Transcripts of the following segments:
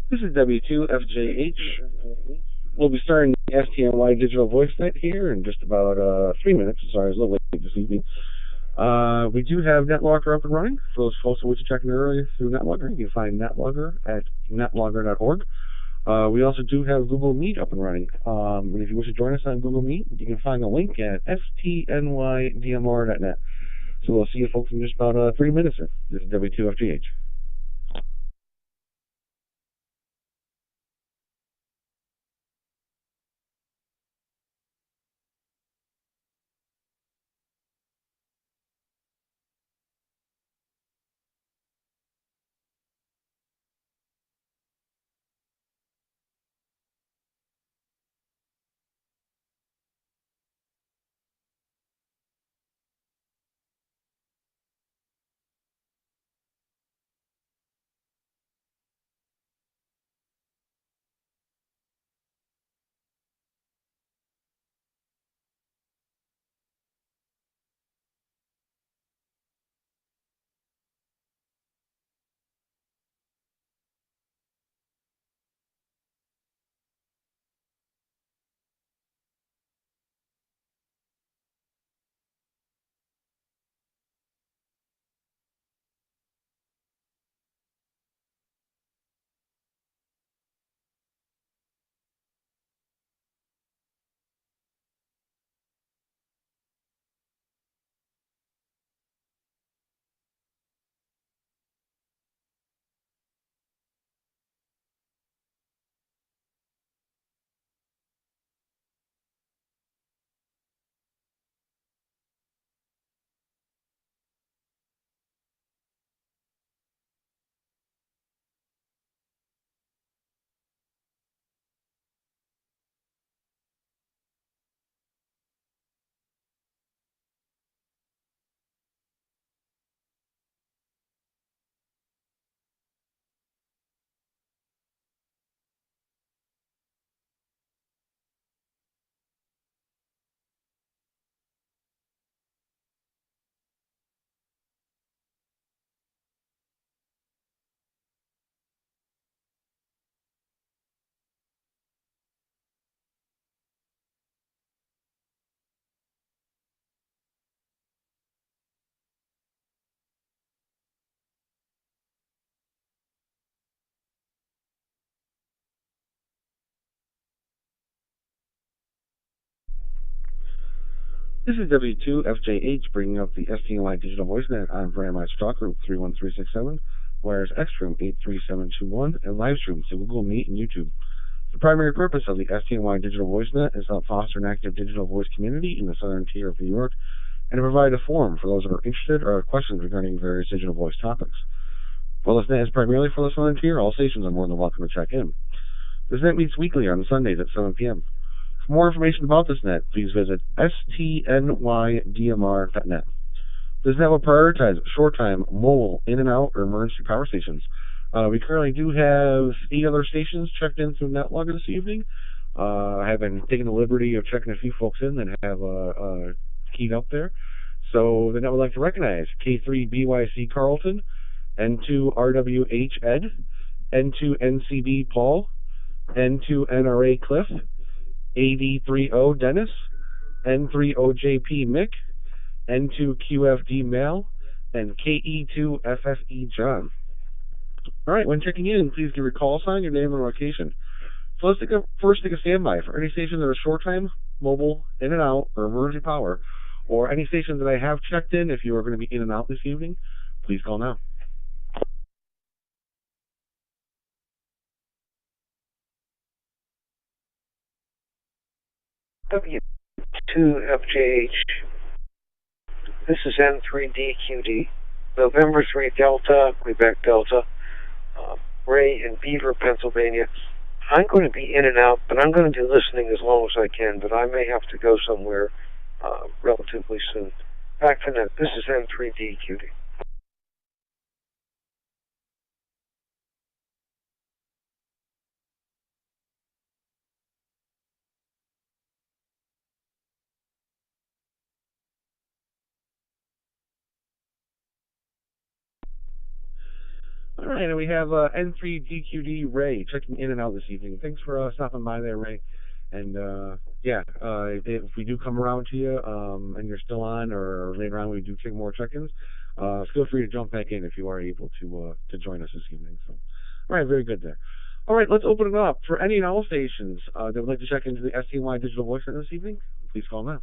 This is W2FJH. We'll be starting the STNY Digital Voice Net here in just about 3 minutes. Sorry, I was a little late this evening. We do have NetLogger up and running. For those folks who were checking earlier through NetLogger, you can find NetLogger at netlogger.org. We also do have Google Meet up and running. And if you wish to join us on Google Meet, you can find the link at stnydmr.net. So we'll see you folks in just about 3 minutes. This is W2FGH. This is W2FJH bringing up the STNY Digital Voice Net on Brandmeister Stock Group 31367, wires Xstream 83721, and Livestream to Google Meet and YouTube. The primary purpose of the STNY Digital Voice Net is to help foster an active digital voice community in the southern tier of New York and to provide a forum for those that are interested or have questions regarding various digital voice topics. While this net is primarily for the southern tier, all stations are more than welcome to check in. This net meets weekly on Sundays at 7 p.m. For more information about this net, please visit stnydmr.net. This net will prioritize short-time, mobile, in-and-out, or emergency power stations. We currently do have 8 other stations checked in through NetLogger this evening. I have been taking the liberty of checking a few folks in that have keyed up there. So the net would like to recognize K3BYC Carlton, N2RWH Ed, N2NCB Paul, N2NRA Cliff, AD30 Dennis, N30JP Mick, N2QFD Mal, and KE2FFE John. Alright, when checking in, please give your call sign, your name, and location. So let's first take a standby for any station that are short time, mobile, in and out, or emergency power, or any station that I have checked in. If you are going to be in and out this evening, please call now. W2FJH. This is N3DQD. November 3 Delta, Quebec Delta. Ray in Beaver, Pennsylvania. I'm going to be in and out, but I'm going to be listening as long as I can, but I may have to go somewhere relatively soon. Back to net. This is N3DQD. All right, and we have N3DQD Ray checking in and out this evening. Thanks for stopping by there, Ray. And yeah, if we do come around to you and you're still on, or later on we do take more check-ins, feel free to jump back in if you are able to join us this evening. So, all right, very good there. All right, let's open it up for any and all stations that would like to check into the STNY Digital Voice Center this evening. Please call now.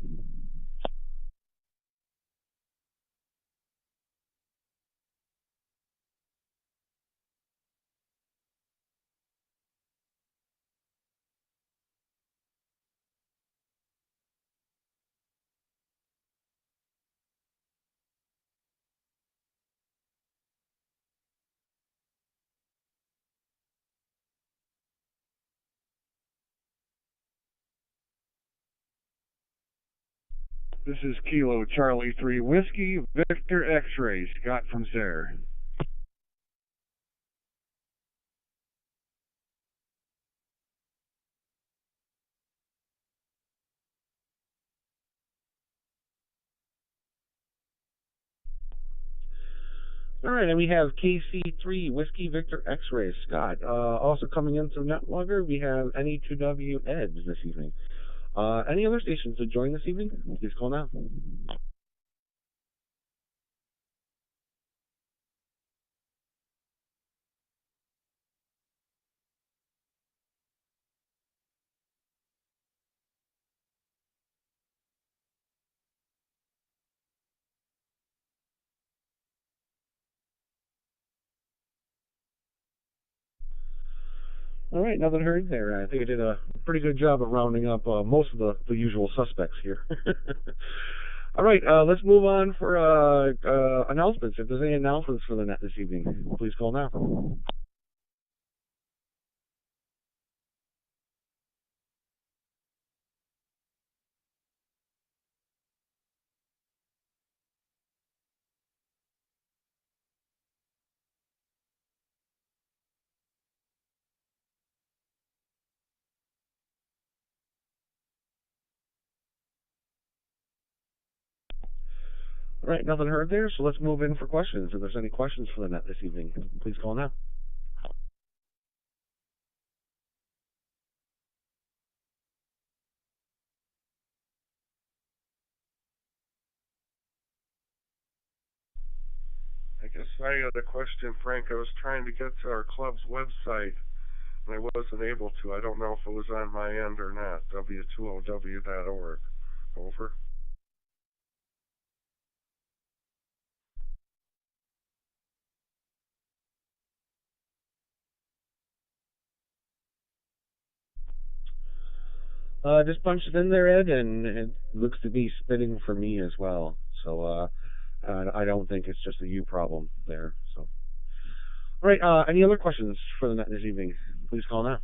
This is Kilo Charlie 3 Whiskey Victor X-Ray Scott from Sayre. All right, and we have KC3 Whiskey Victor X-Ray Scott. Also coming in through NetLogger, we have NE2W Eds this evening. Any other stations to join this evening? Please call now. All right, nothing heard there. I think I did a pretty good job of rounding up most of the usual suspects here. All right, let's move on for announcements. If there's any announcements for the net this evening, please call now. All right, nothing heard there, so let's move in for questions. If there's any questions for the net this evening, please call now. I guess I got a question, Frank. I was trying to get to our club's website, and I wasn't able to. I don't know if it was on my end or not. W2OW.org. Over. Just punch it in there, Ed, and it looks to be spinning for me as well. So I don't think it's just a you problem there. So, all right. Any other questions for the net this evening? Please call now.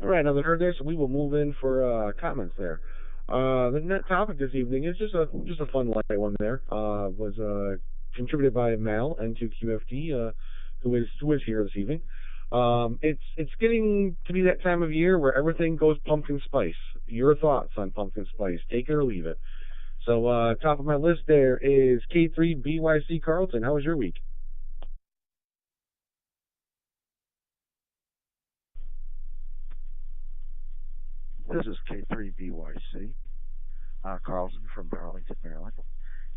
All right, now that heard this, we will move in for comments there. The net topic this evening is just a fun light one there. Was contributed by Mal N2QFD, who is here this evening. It's getting to be that time of year where everything goes pumpkin spice. Your thoughts on pumpkin spice? Take it or leave it. So top of my list there is K3BYC Carlton. How was your week? This is K3BYC, Carlson from Burlington, Maryland.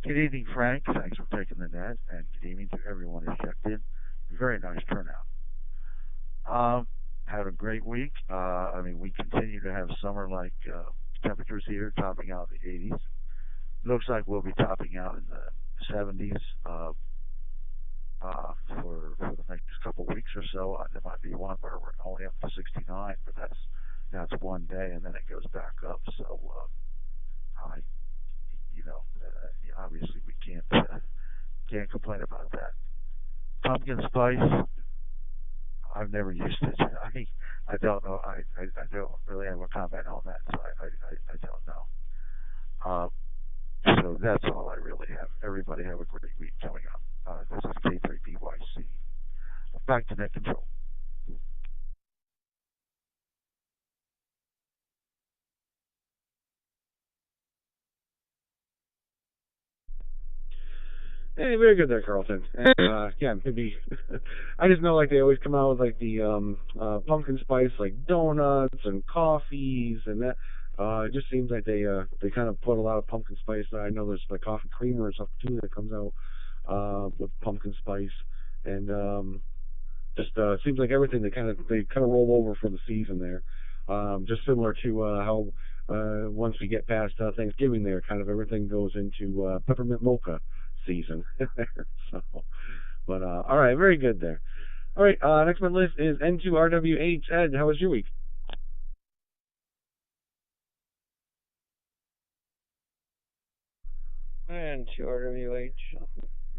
Good evening, Frank. Thanks for taking the net, and good evening to everyone who's checked in. Very nice turnout. Had a great week. We continue to have summer-like temperatures here, topping out in the 80s. Looks like we'll be topping out in the 70s for the next couple of weeks or so. There might be one where we're only up to 69, but that's one day, and then it goes back up. So, I, obviously we can't complain about that. Pumpkin spice, I've never used it. I don't know. I don't really have a comment on that, so I don't know. So that's all I really have. Everybody have a great week coming up. This is K3BYC. Back to net control. Hey, very good there, Carlton. Yeah, maybe. I just know like they always come out with like the pumpkin spice like donuts and coffees and that. It just seems like they kind of put a lot of pumpkin spice. I know there's like coffee creamer and stuff too that comes out with pumpkin spice, and just seems like everything they kind of roll over for the season there. Just similar to how once we get past Thanksgiving there, kind of everything goes into peppermint mocha season there. So, but all right, very good there. All right, next on the list is N2RWH. Ed, how was your week? And to RWH.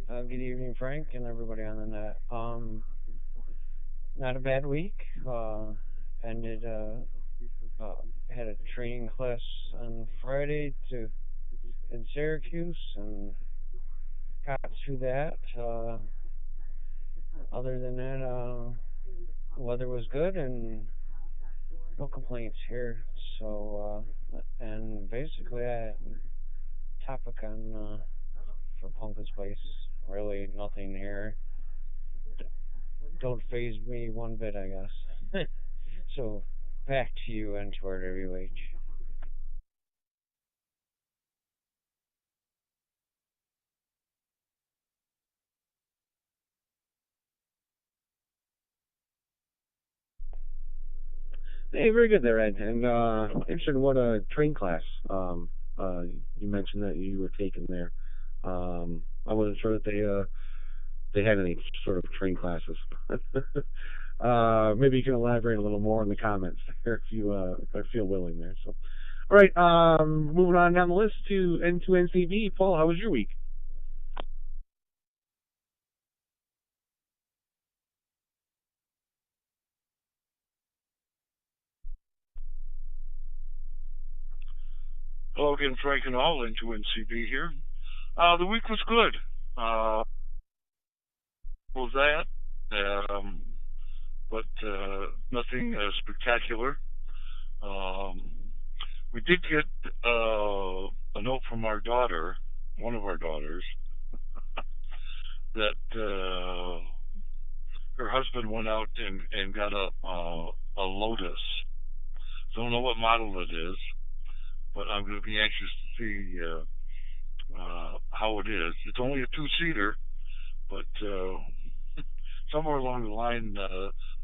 Good evening, Frank, and everybody on the net. Not a bad week. Ended had a training class on Friday to in Syracuse and got through that. Other than that, weather was good and no complaints here. So and basically, topic on for pumpkin spice. Really nothing here. Don't phase me one bit, I guess. So back to you and to RWH. Hey, very good there, Ed. And interested in what train class you mentioned that you were taking there. I wasn't sure that they had any sort of train classes. Maybe you can elaborate a little more in the comments there if I feel willing there. So, all right, moving on down the list to N2NCB. Paul, how was your week? Hello again, Frank and all, into NCB here. The week was good. Was that, um, but nothing spectacular. Um, we did get a note from our daughter, one of our daughters, that her husband went out and got a Lotus. Don't know what model it is, but I'm going to be anxious to see how it is. It's only a two-seater, but somewhere along the line,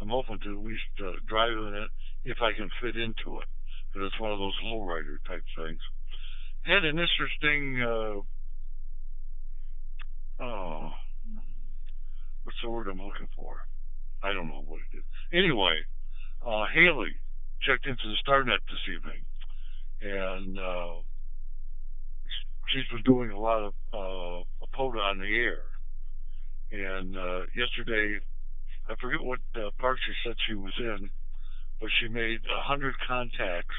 I'm open to at least driving it if I can fit into it, because it's one of those lowrider type things. Had an interesting, oh, what's the word I'm looking for? I don't know what it is. Anyway, Haley checked into the StarNet this evening, and she's been doing a lot of POTA on the air. And yesterday, I forget what park she said she was in, but she made 100 contacts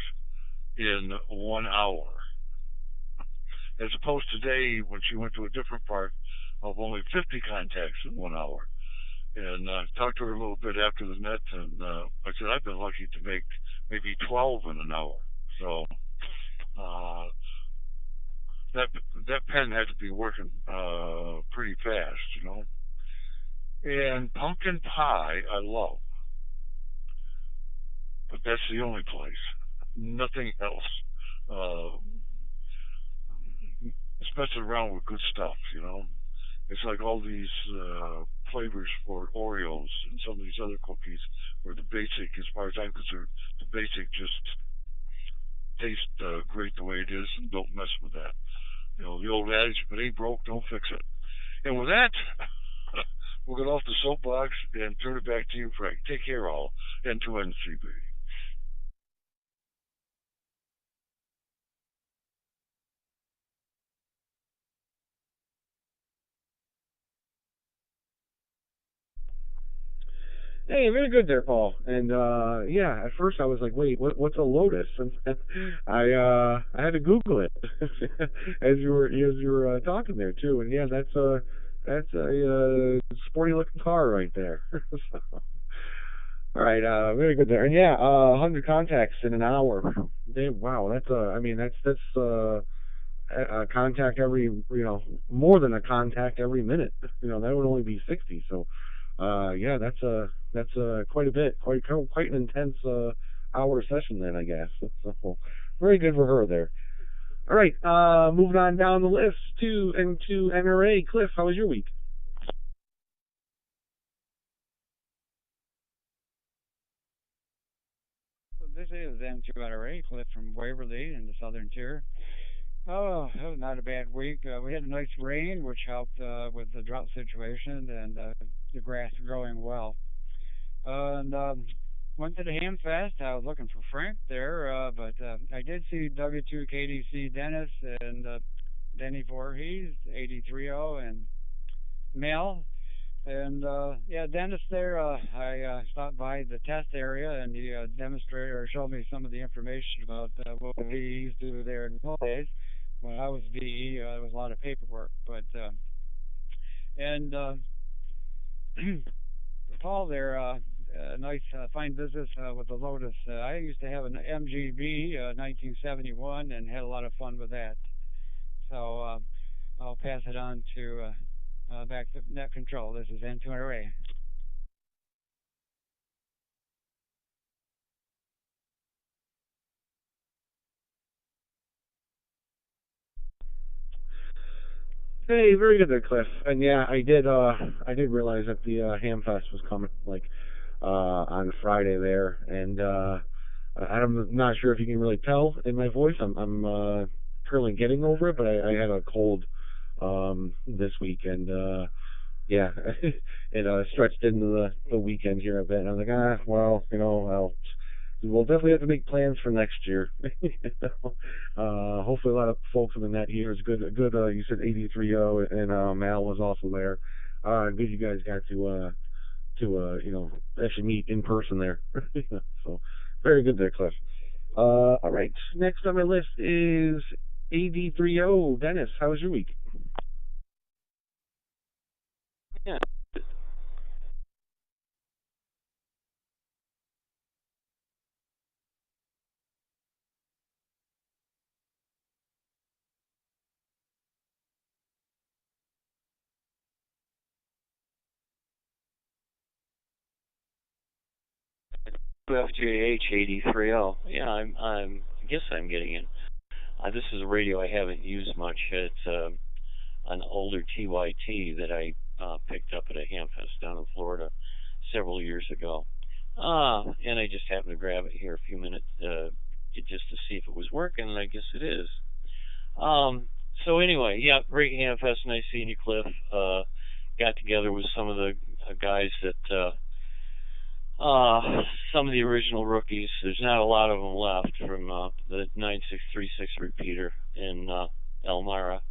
in 1 hour, as opposed to today when she went to a different park of only 50 contacts in 1 hour. And I talked to her a little bit after the net, and I said I've been lucky to make maybe 12 in an hour. So uh, that that pen had to be working pretty fast, you know. And pumpkin pie, I love, but that's the only place. Nothing else. Uh, messing around with good stuff, you know. It's like all these flavors for Oreos and some of these other cookies, where the basic, as far as I'm concerned, the basic just tastes great the way it is, and don't mess with that. You know, the old adage, if it ain't broke, don't fix it. And with that, we'll get off the soapbox and turn it back to you, Frank. Take care, all, and to NCB. Hey, very good there, Paul. And yeah, at first I was like, wait, what's a lotus? And I had to Google it as you were talking there too. And yeah, that's a sporty looking car right there. So, all right, very good there. And yeah, 100 contacts in an hour. Wow, that's I mean that's a contact every, more than a contact every minute. That would only be 60. So, yeah, that's quite a bit, quite an intense hour session then, I guess. So, very good for her there. All right, moving on down the list to NRA. Cliff, how was your week? So this is M2 Cliff from Waverly in the Southern Tier. Oh, that was not a bad week. We had a nice rain, which helped with the drought situation, and the grass growing well. And went to the Ham Fest. I was looking for Frank there, but I did see W2KDC Dennis and Denny Voorhees, 83O, and Mel. And yeah, Dennis there, I stopped by the test area and he demonstrated or showed me some of the information about what VEs do there in the days. When I was VE, there was a lot of paperwork. But and Paul there, nice fine business with the Lotus. I used to have an MGB 1971 and had a lot of fun with that. So I'll pass it on to back to net control. This is N2RA. Hey, very good there, Cliff. And yeah, I did realize that the Hamfest was coming like on Friday there, and I'm not sure if you can really tell in my voice. I'm currently getting over it, but I had a cold this week, and yeah, it stretched into the weekend here a bit. And I was like, well, we'll definitely have to make plans for next year. Hopefully a lot of folks in the net here is good. Good. You said 83O, and Mal was also there. Good you guys got to actually meet in person there. So very good there, Cliff. All right. Next on my list is AD3O. Dennis, how was your week? Yeah. FJH 83L. Yeah, I guess I'm getting it. This is a radio I haven't used much. It's an older TYT that I picked up at a Hamfest down in Florida several years ago. And I just happened to grab it here a few minutes just to see if it was working, and I guess it is. So anyway, yeah, great Hamfest. Nice seeing you, Cliff. Got together with some of the guys that some of the original rookies. There's not a lot of them left from the 9636 repeater in Elmira.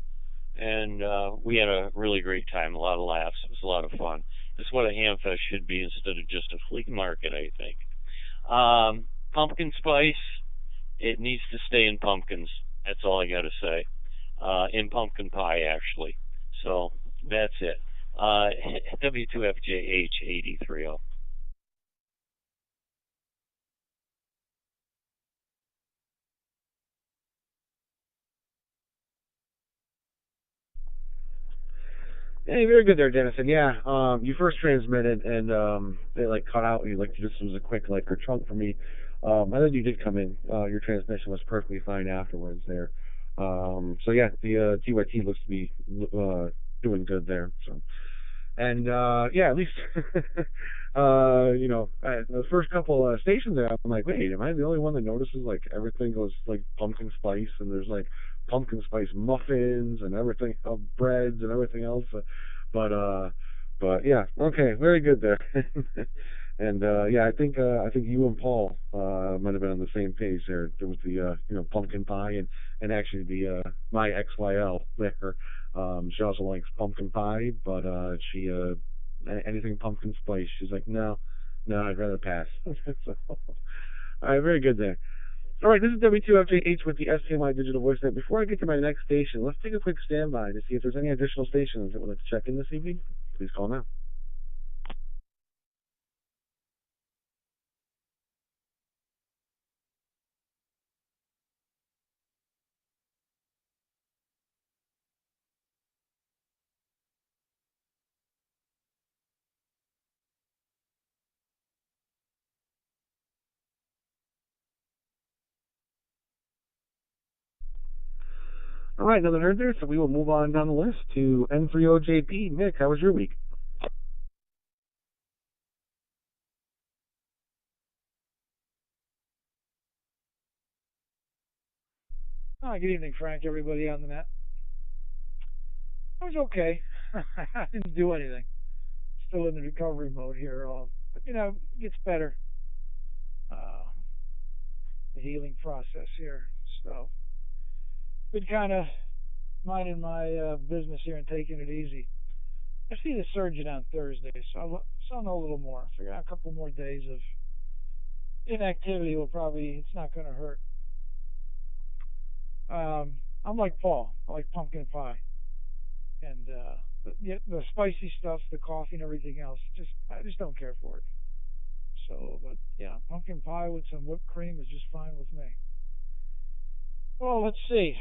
And we had a really great time, a lot of laughs. It was a lot of fun. It's what a hamfest should be instead of just a flea market, I think. Pumpkin spice, it needs to stay in pumpkins. That's all I got to say. In pumpkin pie, actually. So that's it. W2FJH830. Hey, very good there, Dennis. And yeah, you first transmitted and it like cut out. You like just was a quick like or chunk for me. And then you did come in. Your transmission was perfectly fine afterwards there. So yeah, the TYT looks to be doing good there. So and yeah, at least the first couple stations there, I'm like, wait, am I the only one that notices like everything goes like pumpkin spice and there's like pumpkin spice muffins and everything, breads and everything else. But but yeah, okay, very good there. And yeah, I think you and Paul might have been on the same page there. There was the pumpkin pie and actually the my XYL there. She also likes pumpkin pie, but she anything pumpkin spice. She's like, no, No, I'd rather pass. So, all right, very good there. All right, this is W2FJH with the STNY Digital Voice Net. Before I get to my next station, let's take a quick standby to see if there's any additional stations that would like to check in this evening. Please call now. All right, another nerd there, so we will move on down the list to N30JP. Nick, how was your week? Hi, good evening, Frank, everybody on the net. I was okay. I didn't do anything. Still in the recovery mode here, but it gets better. Uh, the healing process here. So, been kind of minding my business here and taking it easy. I see the surgeon on Thursday, so I'll know a little more. I figure out a couple more days of inactivity it's not going to hurt. I'm like Paul. I like pumpkin pie. And the spicy stuff, the coffee and everything else, I just don't care for it. So, but yeah, pumpkin pie with some whipped cream is just fine with me. Well, let's see.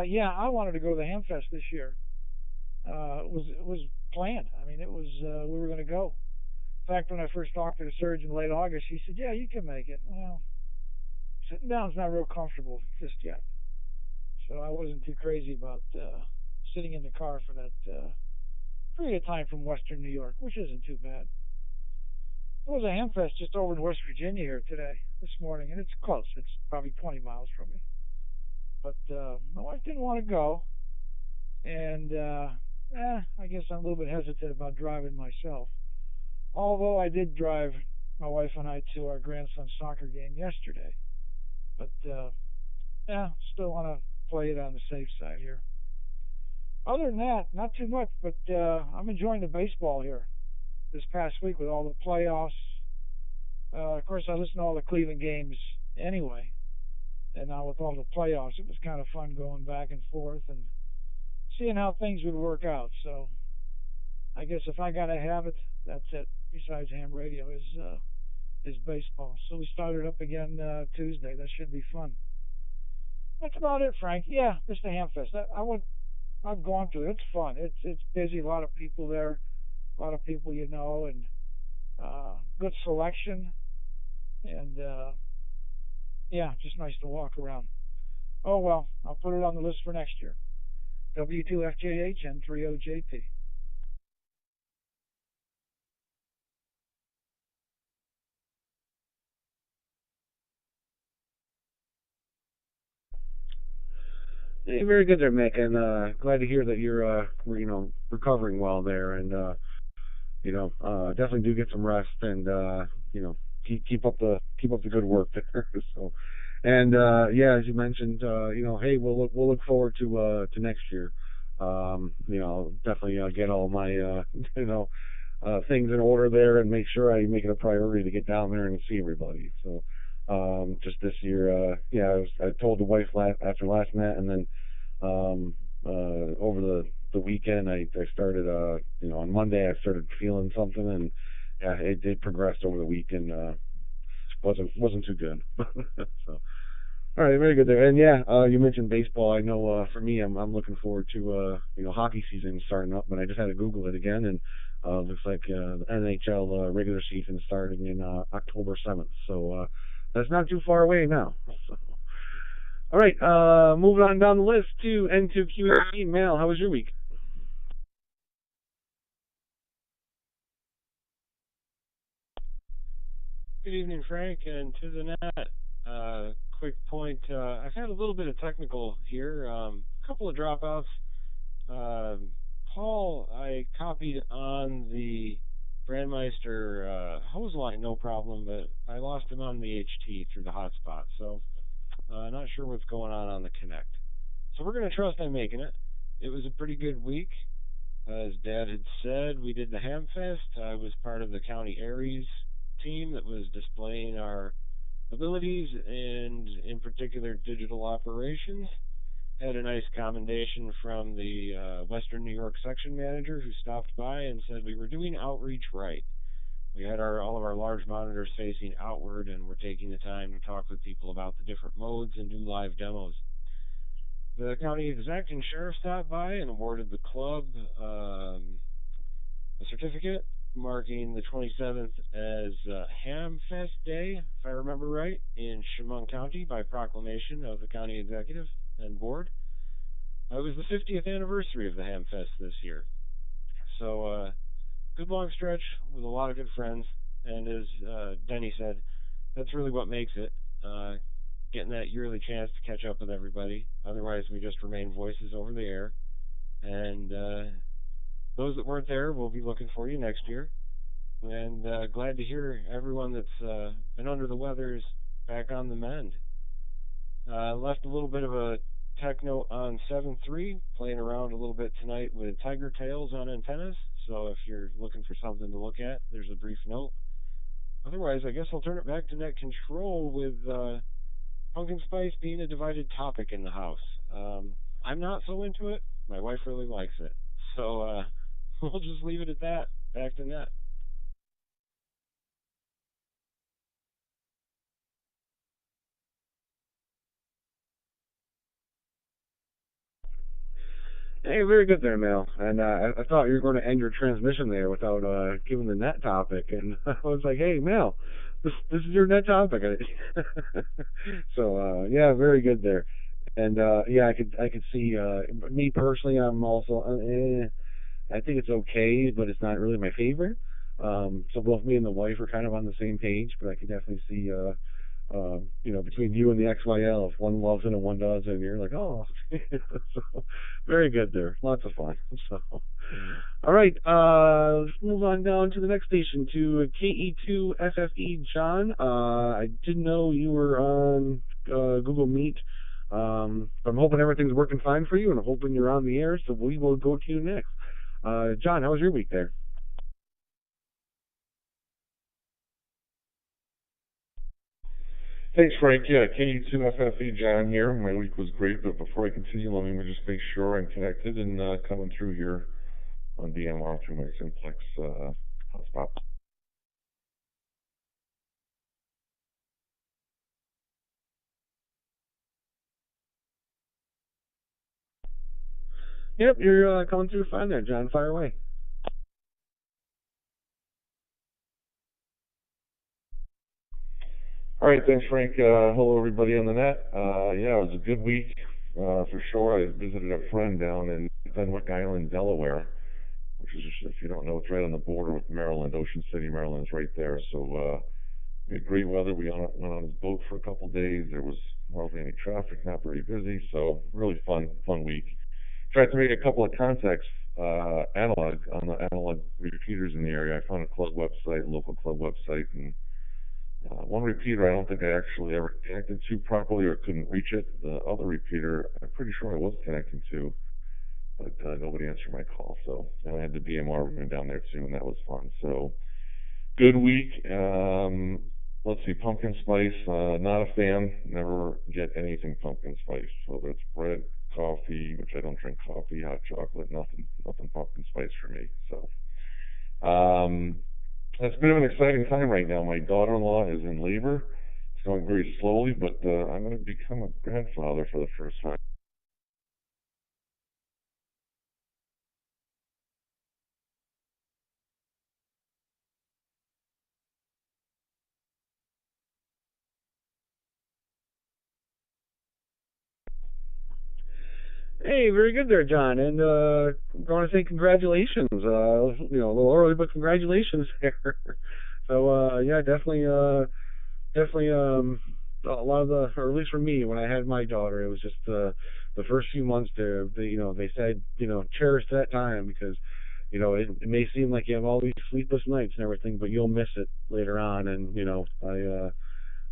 Yeah, I wanted to go to the Hamfest this year. It was planned. I mean, it was we were going to go. In fact, when I first talked to the surgeon late August, he said, "Yeah, you can make it." Well, sitting down's not real comfortable just yet, so I wasn't too crazy about sitting in the car for that period of time from Western New York, which isn't too bad. There was a Hamfest just over in West Virginia here today, this morning, and it's close. It's probably 20 miles from me. But my wife didn't want to go, and I guess I'm a little bit hesitant about driving myself. Although I did drive my wife and I to our grandson's soccer game yesterday. But yeah, still want to play it on the safe side here. Other than that, not too much, but I'm enjoying the baseball here this past week with all the playoffs. Of course, I listen to all the Cleveland games anyway, and now with all the playoffs, it was kind of fun going back and forth and seeing how things would work out. So I guess if I gotta have it, that's it. Besides ham radio is baseball. So we started up again Tuesday. That should be fun. That's about it, Frank. Yeah, Mr. Hamfest. I've gone to it. It's fun. It's busy. A lot of people there. A lot of people you know, and good selection. And yeah, just nice to walk around. Oh well, I'll put it on the list for next year. W2FJH and 30JP. Hey, very good there, Mick, and glad to hear that you're recovering well there, and definitely do get some rest, and keep up the good work there. So, and yeah, as you mentioned, hey, we'll look forward to next year. Definitely get all my things in order there, and make sure I make it a priority to get down there and see everybody. So, just this year, yeah, I told the wife after last night, and then over the weekend, I started, on Monday, I started feeling something, and yeah, it progressed over the weekend. Wasn't too good. So, all right, very good there. And yeah, you mentioned baseball. I know for me, I'm looking forward to hockey season starting up. But I just had to Google it again, and looks like the NHL regular season starting in October 7th. So that's not too far away now. So, all right, moving on down the list to N2QA. Mal, how was your week? Good evening, Frank, and to the net. Quick point. I've had a little bit of technical here. A couple of dropouts. Uh, Paul, I copied on the Brandmeister hose line, no problem, but I lost him on the HT through the hotspot. So, not sure what's going on the Connect. So we're going to trust I'm making it. It was a pretty good week. As Dad had said, we did the Hamfest. I was part of the County Aries team that was displaying our abilities and, in particular, digital operations. Had a nice commendation from the Western New York section manager who stopped by and said we were doing outreach right. We had all of our large monitors facing outward, and we're taking the time to talk with people about the different modes and do live demos. The county exec and sheriff stopped by and awarded the club a certificate marking the 27th as Ham Fest Day, if I remember right, in Chemung County by proclamation of the county executive and board. It was the 50th anniversary of the Ham Fest this year. So, good long stretch with a lot of good friends. And as Denny said, that's really what makes it. Getting that yearly chance to catch up with everybody. Otherwise, we just remain voices over the air. And those that weren't there will be looking for you next year. And glad to hear everyone that's been under the weather is back on the mend. Left a little bit of a tech note on 7.3, playing around a little bit tonight with tiger tails on antennas. So if you're looking for something to look at, there's a brief note. Otherwise, I guess I'll turn it back to net control with pumpkin spice being a divided topic in the house. I'm not so into it. My wife really likes it. So we'll just leave it at that. Back to net. Hey, very good there, Mel. And I thought you were going to end your transmission there without giving the net topic, and I was like, hey, Mel, this is your net topic. So yeah, very good there. And yeah, I could see me personally. I'm also I think it's okay, but it's not really my favorite. So both me and the wife are kind of on the same page, but I could definitely see between you and the XYL, if one loves it and one doesn't, you're like, oh, so very good there, lots of fun. So, all right, let's move on down to the next station to KE2FFE. John, I didn't know you were on Google Meet. I'm hoping everything's working fine for you, and I'm hoping you're on the air. So we will go to you next. John, how was your week there? Thanks, Frank. Yeah, KU2FFE John here. My week was great, but before I continue, let me just make sure I'm connected and coming through here on DMR through my Simplex hotspot. Yep, you're coming through fine there, John. Fire away. All right, thanks, Frank. Hello, everybody on the net. Yeah, it was a good week for sure. I visited a friend down in Fenwick Island, Delaware, which is, if you don't know, it's right on the border with Maryland. Ocean City, Maryland is right there. So we had great weather. We went on his boat for a couple of days. There was hardly any traffic, not very busy. So really fun week. Tried to make a couple of contacts analog on the analog repeaters in the area. I found a club website, local club website, and one repeater I don't think I actually ever connected to properly or couldn't reach it. The other repeater I'm pretty sure I was connecting to, but nobody answered my call. So and I had the DMR room down there too, and that was fun. So good week. Let's see, pumpkin spice. Not a fan. Never get anything pumpkin spice. Whether it's bread, coffee, which I don't drink coffee, hot chocolate, nothing pumpkin spice for me. So it's a bit of an exciting time right now. My daughter-in-law is in labor. It's going very slowly, but I'm going to become a grandfather for the first time. Hey, very good there, John. And I want to say congratulations. A little early, but congratulations there. So yeah, definitely a lot of or at least for me, when I had my daughter, it was just the first few months there. They said cherish that time because it may seem like you have all these sleepless nights and everything, but you'll miss it later on. And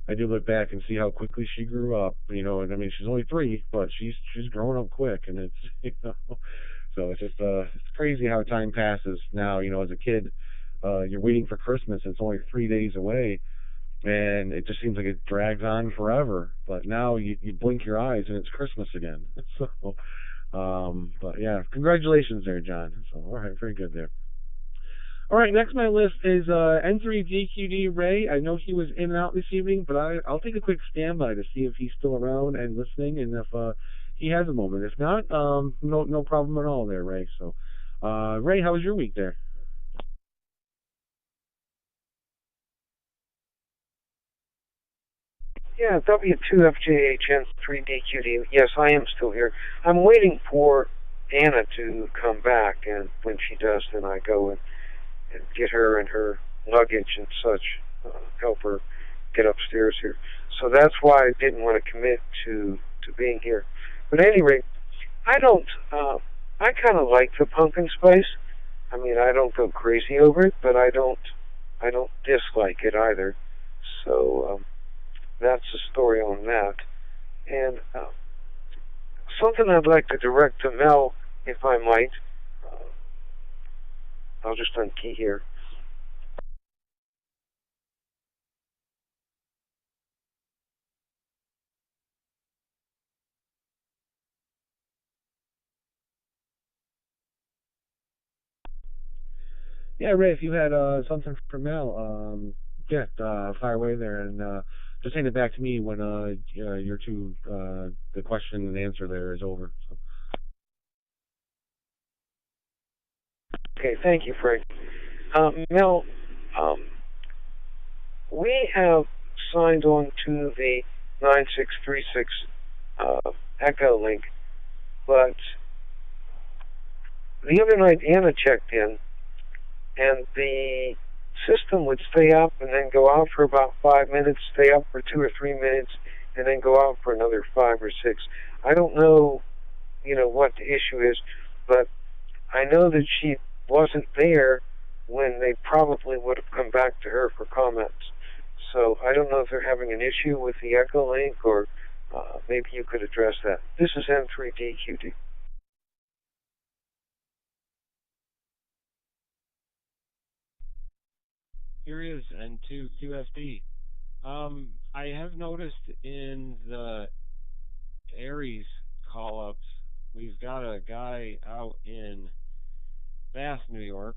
I do look back and see how quickly she grew up. And I mean, she's only 3, but she's growing up quick, and it's so it's just it's crazy how time passes now. As a kid, you're waiting for Christmas. It's only 3 days away, and it just seems like it drags on forever. But now you blink your eyes and it's Christmas again. So, but yeah, congratulations there, John. So, all right, very good there. All right, next on my list is N3DQD Ray. I know he was in and out this evening, but I'll take a quick standby to see if he's still around and listening, and if he has a moment. If not, no problem at all there, Ray. So, Ray, how was your week there? Yeah, W2FJHN3DQD. Yes, I am still here. I'm waiting for Anna to come back, and when she does, then I go and get her and her luggage and such, help her get upstairs here. So that's why I didn't want to commit to being here. But at any rate, I don't. I kind of like the pumpkin spice. I mean, I don't go crazy over it, but I don't. I don't dislike it either. So that's the story on that. And something I'd like to direct to Mel, if I might. Uh, I'll just unkey here. Yeah, Ray, if you had something for Mel, yeah, fire away there, and just hand it back to me when your two the question and answer there is over. So. Okay, thank you, Frank. Mel, um, we have signed on to the 9636 Echo link, but the other night Anna checked in, and the system would stay up and then go out for about 5 minutes, stay up for 2 or 3 minutes, and then go out for another 5 or 6. I don't know, what the issue is, but I know that she wasn't there when they probably would have come back to her for comments. So I don't know if they're having an issue with the Echo link, or maybe you could address that. This is N3DQD. Here is N2QFD. I have noticed in the Aries call-ups, we've got a guy out in Bath, New York,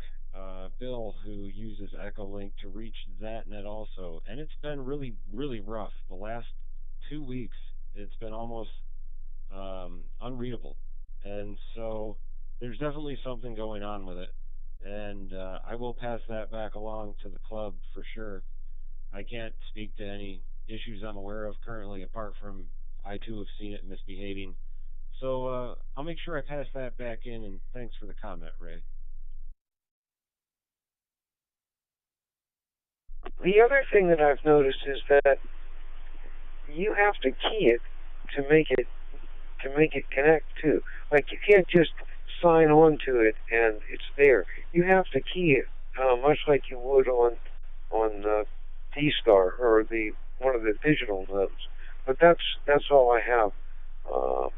Bill, who uses Echolink to reach that net also, and it's been really, really rough. The last 2 weeks, it's been almost unreadable, and so there's definitely something going on with it, and I will pass that back along to the club for sure. I can't speak to any issues I'm aware of currently, apart from I too have seen it misbehaving. So I'll make sure I pass that back in, and thanks for the comment, Ray. The other thing that I've noticed is that you have to key it to make it connect too. Like, you can't just sign on to it and it's there. You have to key it, much like you would on D-Star or the one of the digital nodes. But that's all I have.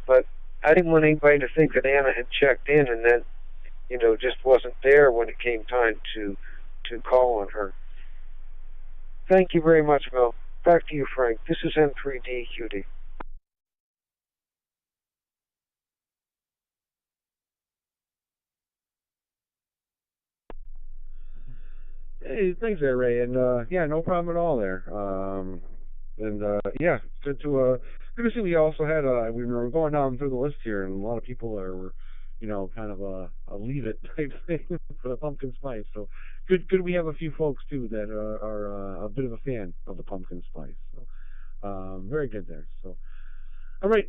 But I didn't want anybody to think that Anna had checked in and then just wasn't there when it came time to call on her. Thank you very much, Mel. Back to you, Frank. This is N3DQD. Hey, thanks there, Ray, and yeah, no problem at all there. And yeah, good to see. We also had we were going down through the list here, and a lot of people are, kind of a leave it type thing for the pumpkin spice. So good. We have a few folks too that are a bit of a fan of the pumpkin spice. So very good there. So. All right,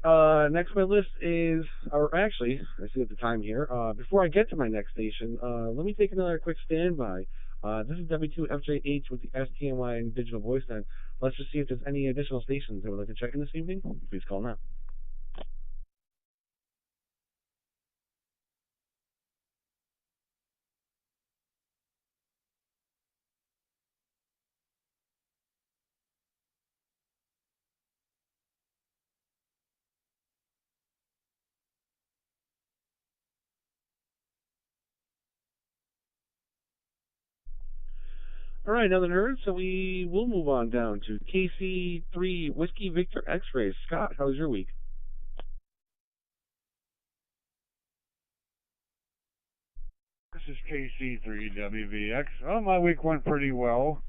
next on my list is, or actually, I see at the time here, before I get to my next station, let me take another quick standby. This is W2FJH with the STNY and digital voice line. Let's just see if there's any additional stations that would like to check in this evening. Please call now. All right, now the nerds, so we will move on down to KC3 Whiskey Victor X-Ray. Scott, how was your week? This is KC3WVX. Well, my week went pretty well.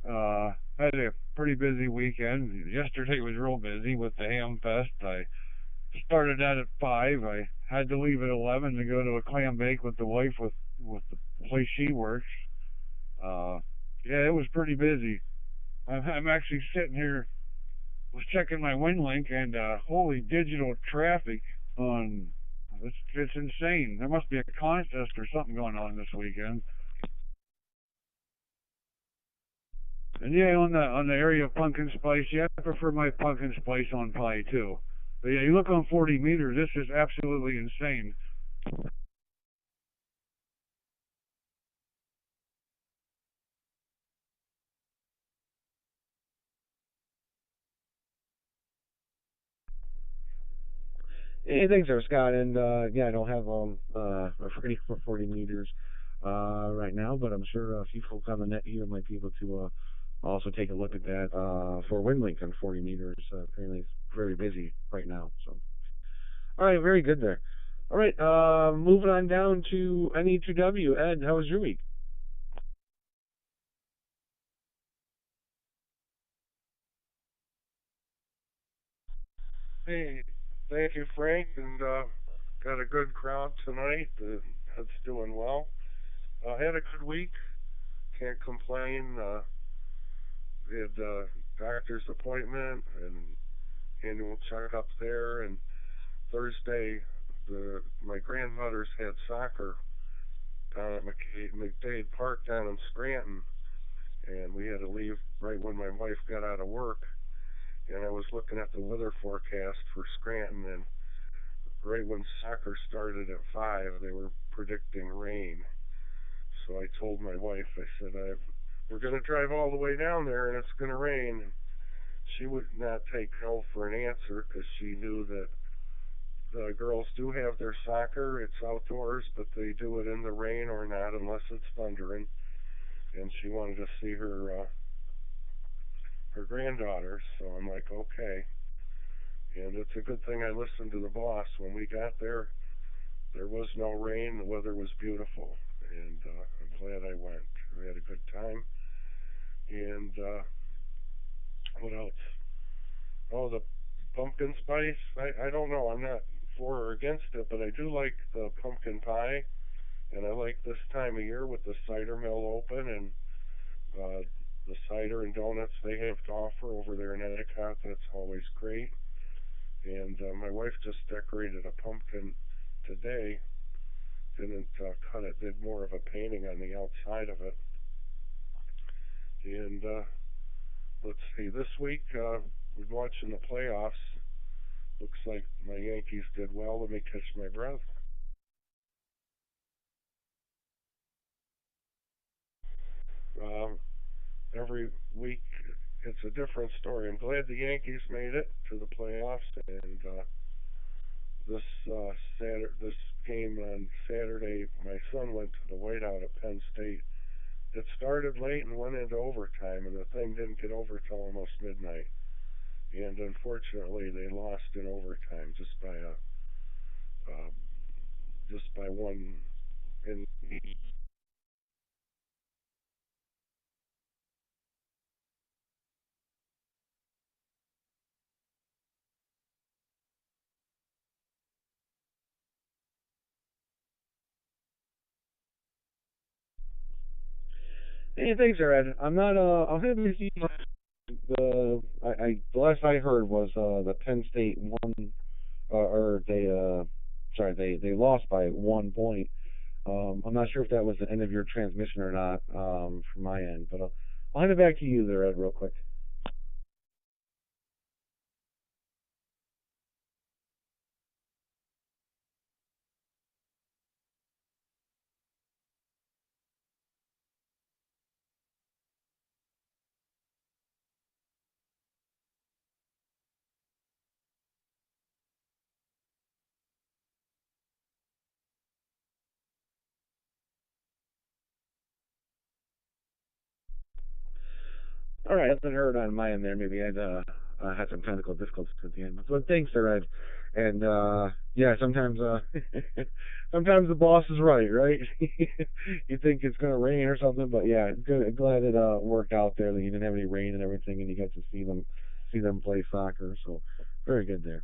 Had a pretty busy weekend. Yesterday was real busy with the Ham Fest. I started that at 5. I had to leave at 11 to go to a clam bake with the wife with the place she works. Uh, yeah, it was pretty busy. I'm actually sitting here, was checking my WinLink, and holy digital traffic on it's insane. There must be a contest or something going on this weekend. And yeah, on the area of pumpkin spice, yeah, I prefer my pumpkin spice on pie too. But yeah, you look on 40 meters, this is absolutely insane. Hey, thanks there, Scott. And yeah, I don't have a 40 meters right now, but I'm sure a few folks on the net here might be able to also take a look at that for WinLink on 40 meters. Apparently, it's very busy right now. So, all right, very good there. All right, moving on down to NE2W. Ed, how was your week? Hey, thank you, Frank, and got a good crowd tonight. That's doing well. Had a good week. Can't complain. Had doctor's appointment and annual checkup there, and Thursday, my grandmother's had soccer down at McDade Park down in Scranton, and we had to leave right when my wife got out of work. And I was looking at the weather forecast for Scranton, and right when soccer started at 5, they were predicting rain. So I told my wife, I said, we're going to drive all the way down there and it's going to rain. And she would not take no for an answer because she knew that the girls do have their soccer. It's outdoors, but they do it in the rain or not unless it's thundering. And she wanted to see her granddaughter. So I'm like, okay. And it's a good thing I listened to the boss. When we got there, there was no rain. The weather was beautiful, and I'm glad I went. We had a good time. And what else? Oh, the pumpkin spice. I don't know. I'm not for or against it, but I do like the pumpkin pie, and I like this time of year with the cider mill open and uh, the cider and donuts they have to offer over there in Endicott. That's always great. And my wife just decorated a pumpkin today. Didn't cut it. Did more of a painting on the outside of it. And let's see. This week we're watching the playoffs. Looks like my Yankees did well. Let me catch my breath. Um, every week it's a different story. I'm glad the Yankees made it to the playoffs, and this this game on Saturday, my son went to the whiteout at Penn State. It started late and went into overtime, and the thing didn't get over till almost midnight. And unfortunately, they lost in overtime uh, just by one. And Hey, thanks there, Ed. I'm not. I'll have to see. The last I heard was the Penn State won, or they sorry, they lost by 1 point. I'm not sure if that was the end of your transmission or not from my end, but I'll hand it back to you there, Ed, real quick. All right, nothing heard on my end there. Maybe I'd had some technical difficulties at the end. But thanks, there, Ed. And yeah, sometimes sometimes the boss is right? You think it's gonna rain or something, but yeah, good. Glad it worked out there. That you didn't have any rain and everything, and you got to see them play soccer. So very good there.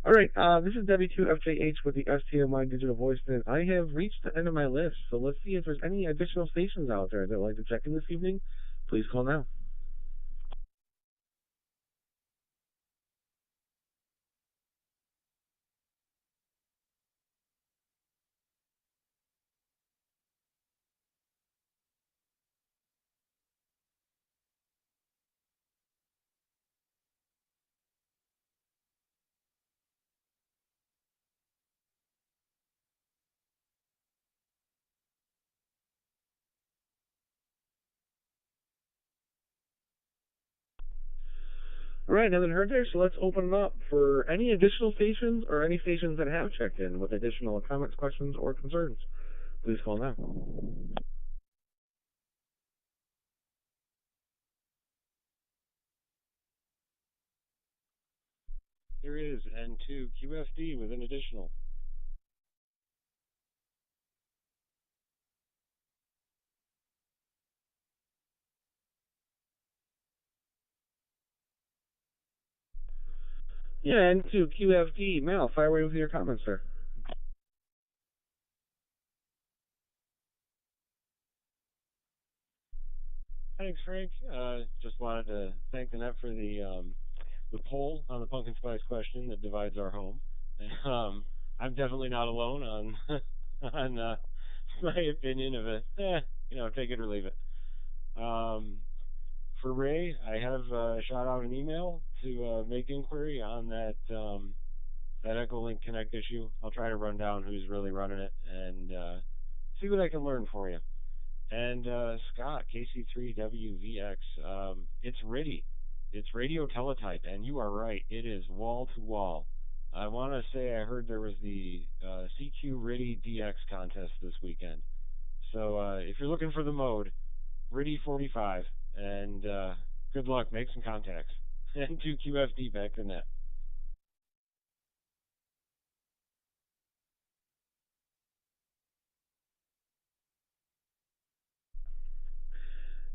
All right, this is W2FJH with the STNY Digital Voice, and I have reached the end of my list. So let's see if there's any additional stations out there that would like to check in this evening. Please call now. All right, haven't heard there, so let's open it up for any additional stations or any stations that have checked in with additional comments, questions, or concerns. Please call now. Here is N2 QFD with an additional. Yeah, and to QFD. Mal, fire away with your comments, sir. Thanks, Frank. Just wanted to thank the net for the poll on the pumpkin spice question that divides our home. I'm definitely not alone on on my opinion of it. Take it or leave it. Um, for Ray, I have shot out an email to make inquiry on that Echolink Connect issue. I'll try to run down who's really running it and see what I can learn for you. And Scott, KC3WVX, it's RIDI. It's radio teletype, and you are right. It is wall to wall. I want to say I heard there was the CQ RIDI DX contest this weekend. So if you're looking for the mode, RIDI 45, and good luck. Make some contacts. And 2QFD back to net.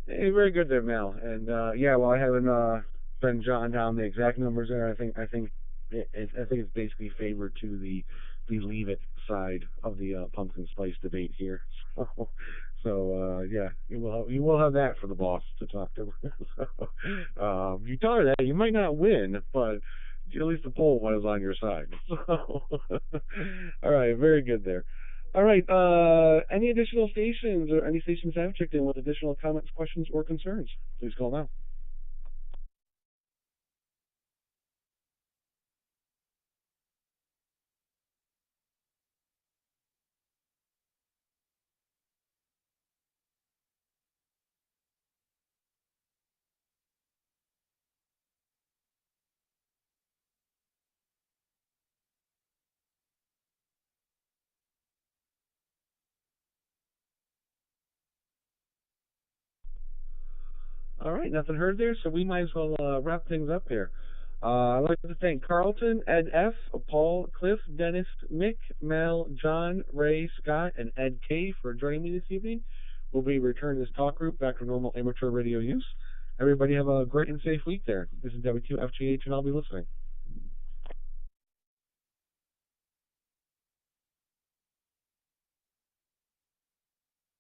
Hey, very good there, Mel. And yeah, well, I haven't been jotting down the exact numbers there. I think it's basically favored to the leave it side of the pumpkin spice debate here. So yeah, you will have that for the boss to talk to. So you tell her that you might not win, but at least the poll was on your side. So all right, very good there. All right. Any additional stations or any stations have checked in with additional comments, questions, or concerns? Please call now. All right, nothing heard there, so we might as well wrap things up here. I'd like to thank Carlton, Ed F., Paul, Cliff, Dennis, Mick, Mel, John, Ray, Scott, and Ed K. for joining me this evening. We'll be returning this talk group back to normal amateur radio use. Everybody have a great and safe week there. This is W2FGH, and I'll be listening.